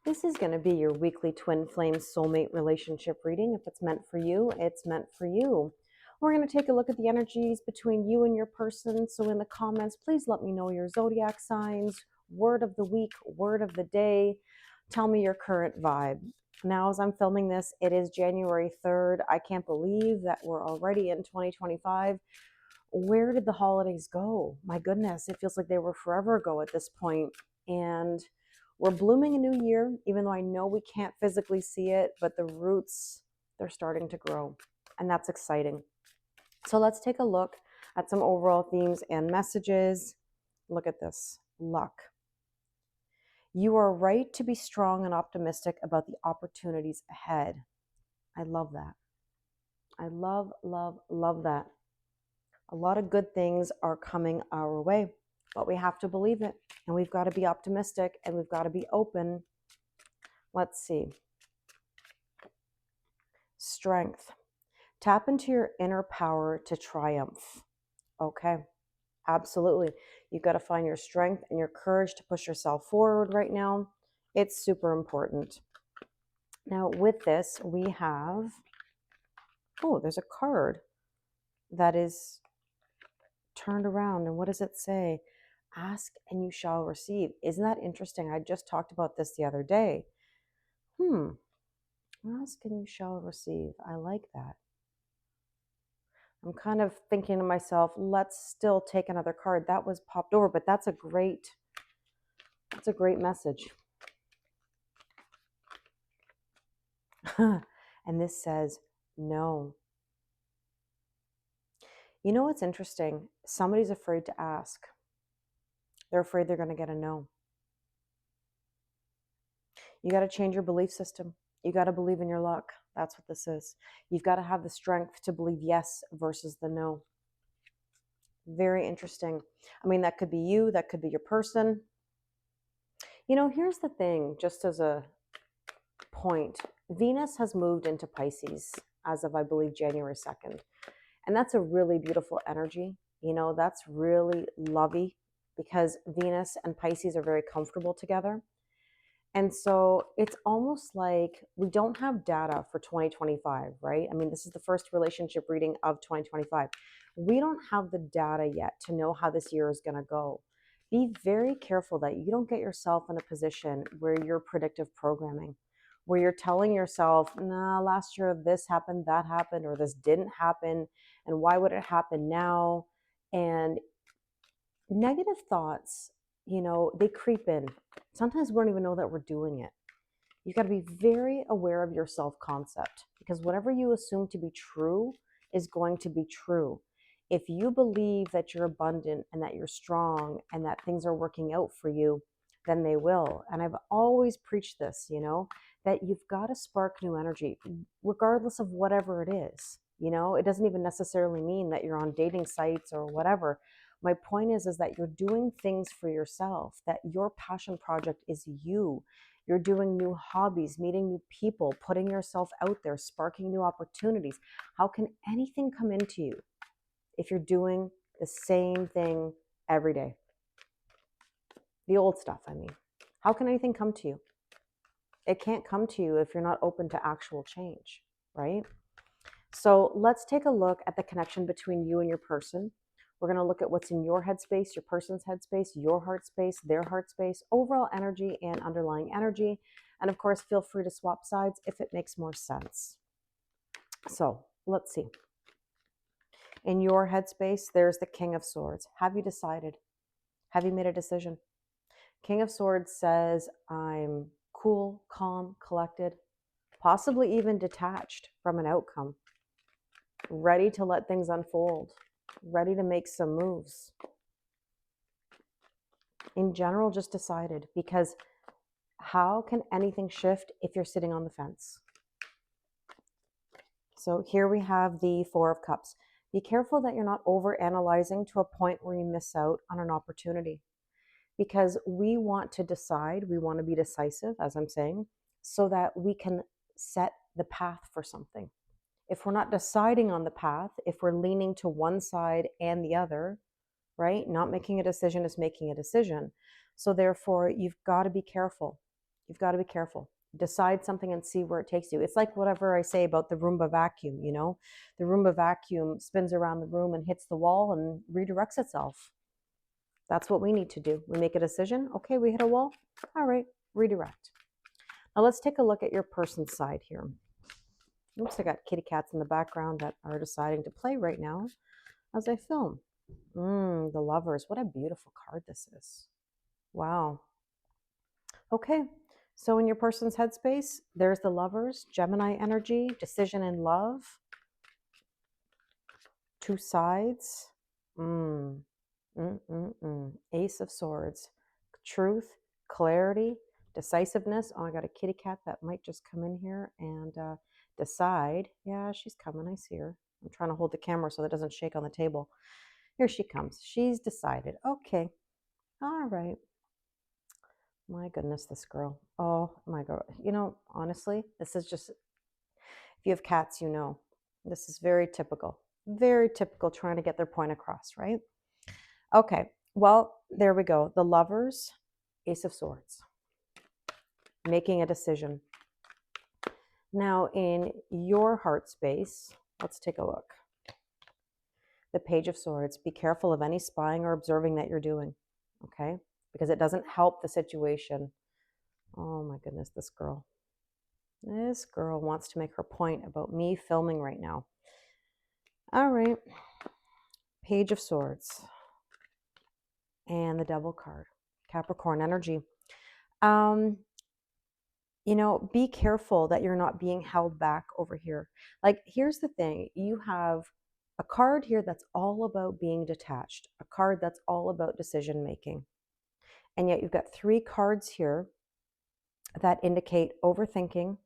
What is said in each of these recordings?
This is going to be your weekly twin flame soulmate relationship reading. If it's meant for you, it's meant for you. We're going to take a look at the energies between you and your person. So in the comments, please let me know your zodiac signs, word of the week, word of the day. Tell me your current vibe. Now, as I'm filming this, it is January 3rd. I can't believe that we're already in 2025. Where did the holidays go? My goodness, it feels like they were forever ago at this point. And we're blooming a new year, even though I know we can't physically see it, but the roots, they're starting to grow, and that's exciting. So let's take a look at some overall themes and messages. Look at this, luck. You are right to be strong and optimistic about the opportunities ahead. I love that. I love, love, love that. A lot of good things are coming our way, but we have to believe it, and we've got to be optimistic, and we've got to be open. Let's see. Strength. Tap into your inner power to triumph. Okay, absolutely. You've got to find your strength and your courage to push yourself forward right now. It's super important. Now, with this, we have, oh, there's a card that is turned around. And what does it say? Ask and you shall receive. Isn't that interesting? I just talked about this the other day. Ask and you shall receive. I like that. I'm kind of thinking to myself, let's still take another card. That was popped over, but that's a great message. And this says, no. You know what's interesting? Somebody's afraid to ask. They're afraid they're going to get a no. You got to change your belief system. You got to believe in your luck. That's what this is. You've got to have the strength to believe yes versus the no. Very interesting. I mean, that could be you. That could be your person. You know, here's the thing, just as a point. Venus has moved into Pisces as of, I believe, January 2nd. And that's a really beautiful energy. You know, that's really lovey because Venus and Pisces are very comfortable together. And so it's almost like we don't have data for 2025, right? I mean, this is the first relationship reading of 2025. We don't have the data yet to know how this year is going to go. Be very careful that you don't get yourself in a position where you're predictive programming, where you're telling yourself, nah, last year this happened, that happened, or this didn't happen, and why would it happen now? And negative thoughts, you know, they creep in. Sometimes we don't even know that we're doing it. You've got to be very aware of your self-concept because whatever you assume to be true is going to be true. If you believe that you're abundant and that you're strong and that things are working out for you, then they will. And I've always preached this, you know, that you've got to spark new energy, regardless of whatever it is. You know, it doesn't even necessarily mean that you're on dating sites or whatever. My point is that you're doing things for yourself, that your passion project is you. You're doing new hobbies, meeting new people, putting yourself out there, sparking new opportunities. How can anything come into you if you're doing the same thing every day? The old stuff, I mean. How can anything come to you? It can't come to you if you're not open to actual change, right? So let's take a look at the connection between you and your person. We're going to look at what's in your headspace, your person's headspace, your heart space, their heart space, overall energy and underlying energy. And of course, feel free to swap sides if it makes more sense. So let's see. In your headspace, there's the King of Swords. Have you decided? Have you made a decision? King of Swords says, I'm cool, calm, collected, possibly even detached from an outcome, ready to let things unfold, ready to make some moves. In general, just decided, because how can anything shift if you're sitting on the fence? So here we have the Four of Cups. Be careful that you're not over-analyzing to a point where you miss out on an opportunity, because we want to decide, we want to be decisive, as I'm saying, so that we can set the path for something. If we're not deciding on the path, if we're leaning to one side and the other, right? Not making a decision is making a decision. So therefore, you've got to be careful. You've got to be careful. Decide something and see where it takes you. It's like whatever I say about the Roomba vacuum, you know? The Roomba vacuum spins around the room and hits the wall and redirects itself. That's what we need to do. We make a decision. Okay, we hit a wall. All right, redirect. Now let's take a look at your person's side here. Oops, I got kitty cats in the background that are deciding to play right now as I film. The Lovers. What a beautiful card this is. Wow. Okay, so in your person's headspace, there's the Lovers, Gemini energy, decision in love, two sides. Ace of Swords, truth, clarity, decisiveness. Oh, I got a kitty cat that might just come in here and decide. Yeah, she's coming. I see her. I'm trying to hold the camera so that it doesn't shake on the table. Here she comes. She's decided. Okay. All right. My goodness, this girl. Oh my God. You know, honestly, this is just, if you have cats, you know, this is very typical. Very typical trying to get their point across, right? Okay. Well, there we go. The Lovers, Ace of Swords, making a decision. Now, in your heart space, let's take a look. The Page of Swords, be careful of any spying or observing that you're doing, okay? Because it doesn't help the situation. Oh my goodness, this girl. This girl wants to make her point about me filming right now. All right. Page of Swords. And the Devil card. Capricorn energy. You know, be careful that you're not being held back over here. Like, here's the thing. You have a card here that's all about being detached, a card that's all about decision making. And yet you've got three cards here that indicate overthinking,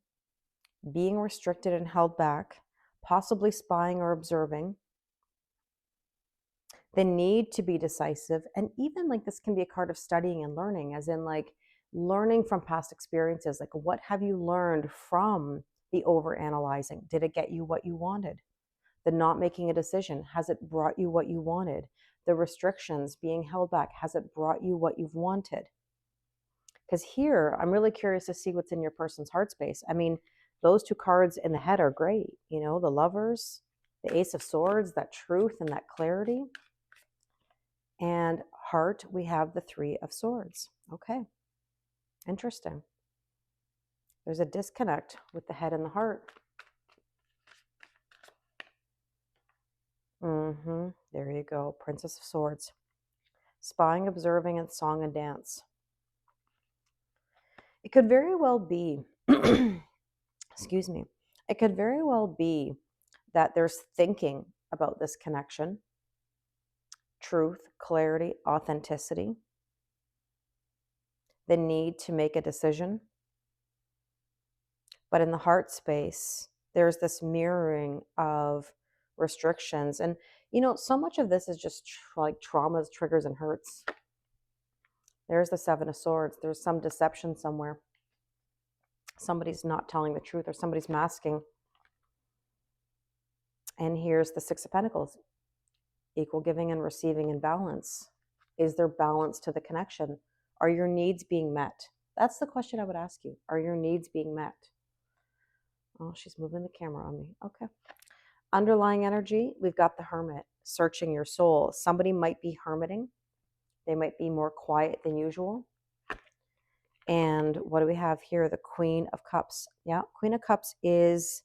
being restricted and held back, possibly spying or observing, the need to be decisive, and even like this can be a card of studying and learning, as in like learning from past experiences. Like, what have you learned from the overanalyzing? Did it get you what you wanted? The not making a decision, has it brought you what you wanted? The restrictions, being held back, has it brought you what you've wanted? Because here, I'm really curious to see what's in your person's heart space. I mean, those two cards in the head are great. You know, the Lovers, the Ace of Swords, that truth and that clarity. And heart, we have the Three of Swords. Okay, interesting. There's a disconnect with the head and the heart. There you go, Princess of Swords. Spying, observing, and song and dance. It could very well be, excuse me, it could very well be that there's thinking about this connection, truth, clarity, authenticity, the need to make a decision. But in the heart space, there's this mirroring of restrictions. And, you know, so much of this is just like traumas, triggers, and hurts. There's the Seven of Swords. There's some deception somewhere. Somebody's not telling the truth or somebody's masking. And here's the Six of Pentacles. Equal giving and receiving in balance. Is there balance to the connection? Are your needs being met? That's the question I would ask you. Are your needs being met? Oh, she's moving the camera on me. Okay. Underlying energy, we've got the Hermit, searching your soul. Somebody might be hermiting. They might be more quiet than usual. And what do we have here? The Queen of Cups. Yeah, Queen of Cups is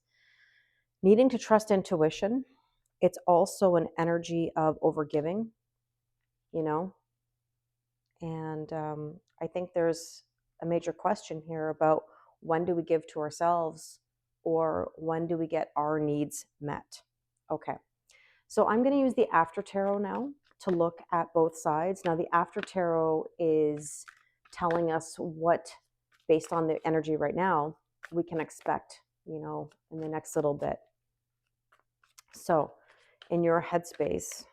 needing to trust intuition. It's also an energy of overgiving, you know. And I think there's a major question here about when do we give to ourselves or when do we get our needs met? Okay, so I'm going to use the After Tarot now to look at both sides. Now, the After Tarot is telling us what, based on the energy right now, we can expect, you know, in the next little bit. So in your headspace,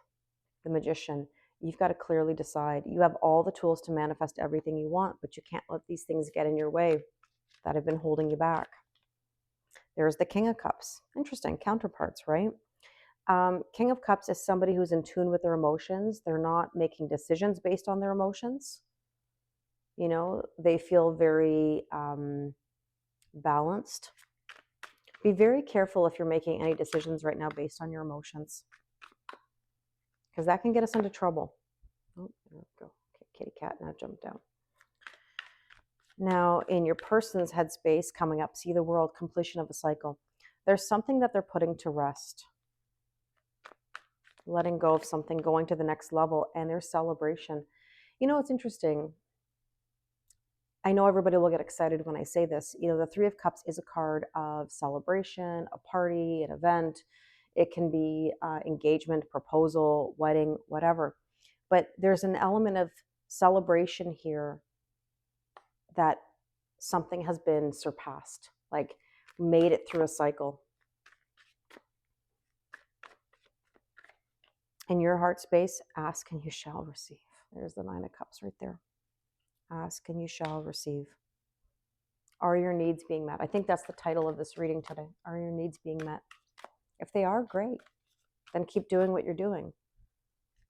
the Magician, you've got to clearly decide. You have all the tools to manifest everything you want, but you can't let these things get in your way that have been holding you back. There's the King of Cups. Interesting, counterparts, right? King of Cups is somebody who's in tune with their emotions. They're not making decisions based on their emotions. You know, they feel very balanced. Be very careful if you're making any decisions right now based on your emotions, because that can get us into trouble. Oh, there we go. Okay, kitty cat now jumped down. Now, in your person's headspace coming up, see the world, completion of a cycle. There's something that they're putting to rest, letting go of something, going to the next level, and there's celebration. You know, it's interesting. I know everybody will get excited when I say this. You know, the Three of Cups is a card of celebration, a party, an event. It can be engagement, proposal, wedding, whatever. But there's an element of celebration here that something has been surpassed, like made it through a cycle. In your heart space, ask and you shall receive. There's the Nine of Cups right there. Ask and you shall receive. Are your needs being met? I think that's the title of this reading today. Are your needs being met? If they are, great. Then keep doing what you're doing.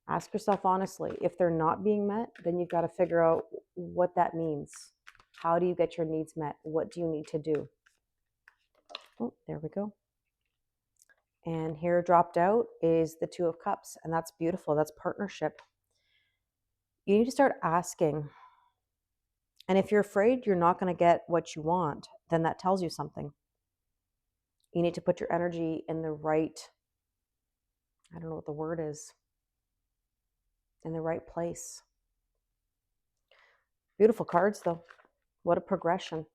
Ask yourself honestly. If they're not being met, then you've got to figure out what that means. How do you get your needs met? What do you need to do? Oh, there we go. And here dropped out is the Two of Cups, and that's beautiful. That's partnership. You need to start asking. And if you're afraid you're not going to get what you want, then that tells you something. You need to put your energy in the right, I don't know what the word is, in the right place. Beautiful cards, though. What a progression.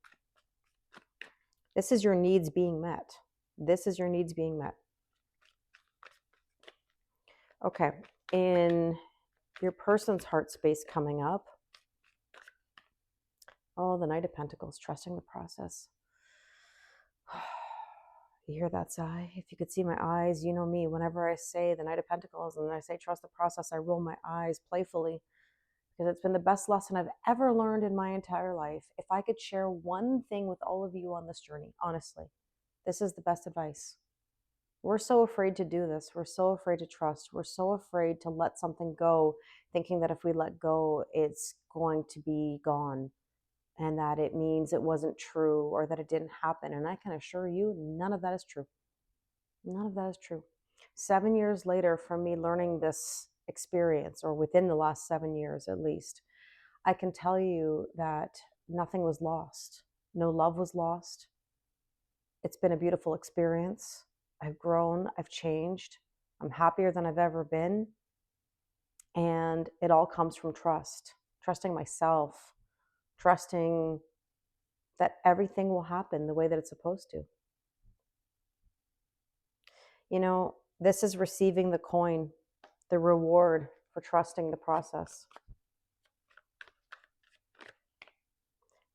This is your needs being met. This is your needs being met. Okay. In your person's heart space coming up, oh, the Knight of Pentacles, trusting the process. You hear that sigh? If you could see my eyes, you know me. Whenever I say the Knight of Pentacles and I say trust the process, I roll my eyes playfully because it's been the best lesson I've ever learned in my entire life. If I could share one thing with all of you on this journey, honestly, this is the best advice. We're so afraid to do this. We're so afraid to trust. We're so afraid to let something go, thinking that if we let go, it's going to be gone and that it means it wasn't true or that it didn't happen. And I can assure you, none of that is true. None of that is true. 7 years later from me learning this experience, or within the last 7 years at least, I can tell you that nothing was lost. No love was lost. It's been a beautiful experience. I've grown, I've changed. I'm happier than I've ever been. And it all comes from trust, trusting myself, trusting that everything will happen the way that it's supposed to. You know, this is receiving the coin, the reward for trusting the process.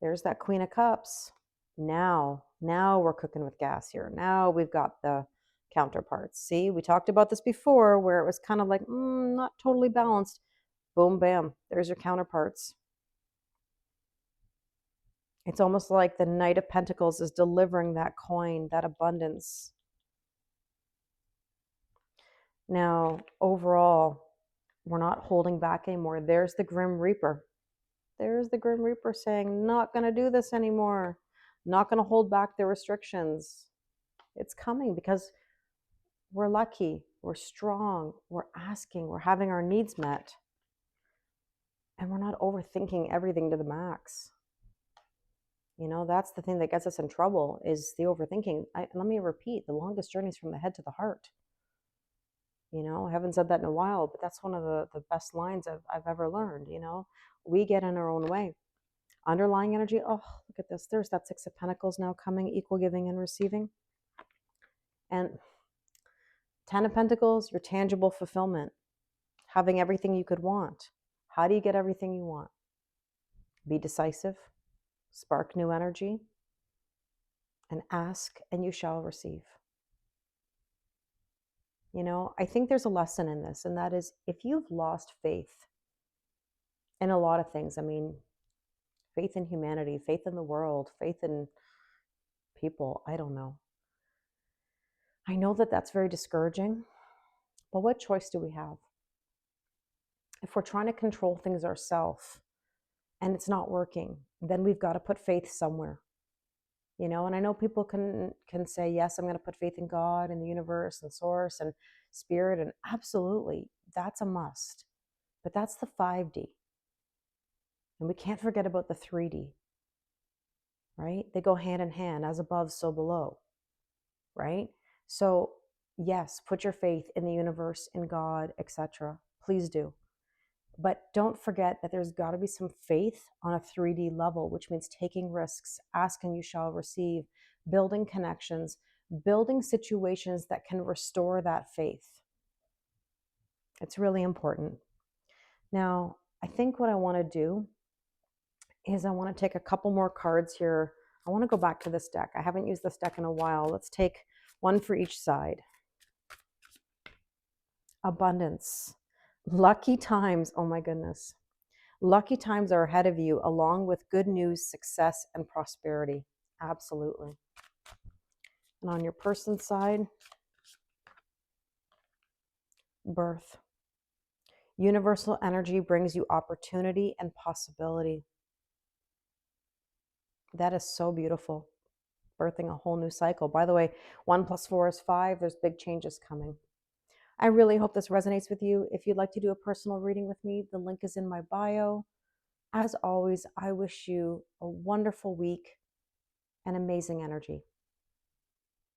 There's that Queen of Cups. Now we're cooking with gas here. Now we've got the counterparts. See, we talked about this before where it was kind of like, not totally balanced. Boom, bam, there's your counterparts. It's almost like the Knight of Pentacles is delivering that coin, that abundance. Now, overall, we're not holding back anymore. There's the Grim Reaper. There's the Grim Reaper saying, not going to do this anymore. Not going to hold back the restrictions. It's coming because we're lucky, we're strong, we're asking, we're having our needs met. And we're not overthinking everything to the max. You know, that's the thing that gets us in trouble is the overthinking. Let me repeat, the longest journey is from the head to the heart. You know, I haven't said that in a while, but that's one of the best lines I've ever learned. You know, we get in our own way. Underlying energy, oh, look at this. There's that Six of Pentacles now coming, equal giving and receiving. And 10 of Pentacles, your tangible fulfillment, having everything you could want. How do you get everything you want? Be decisive, spark new energy, and ask and you shall receive. You know, I think there's a lesson in this, and that is if you've lost faith in a lot of things, I mean, faith in humanity, faith in the world, faith in people, I don't know. I know that that's very discouraging, but what choice do we have? If we're trying to control things ourselves, and it's not working, then we've got to put faith somewhere. You know, and I know people can say, yes, I'm going to put faith in God and the universe and source and spirit, and absolutely, that's a must. But that's the 5D. And we can't forget about the 3D, right? They go hand in hand, as above, so below, right? So yes, put your faith in the universe, in God, etc. Please do. But don't forget that there's got to be some faith on a 3D level, which means taking risks, ask and you shall receive, building connections, building situations that can restore that faith. It's really important. Now, I think what I want to do is I want to take a couple more cards here. I want to go back to this deck. I haven't used this deck in a while. Let's take one for each side. Abundance. Lucky times. Oh my goodness. Lucky times are ahead of you, along with good news, success, and prosperity. Absolutely. And on your person's side, birth. Universal energy brings you opportunity and possibility. That is so beautiful. Birthing a whole new cycle. By the way, 1 + 4 is 5. There's big changes coming. I really hope this resonates with you. If you'd like to do a personal reading with me, the link is in my bio. As always, I wish you a wonderful week and amazing energy.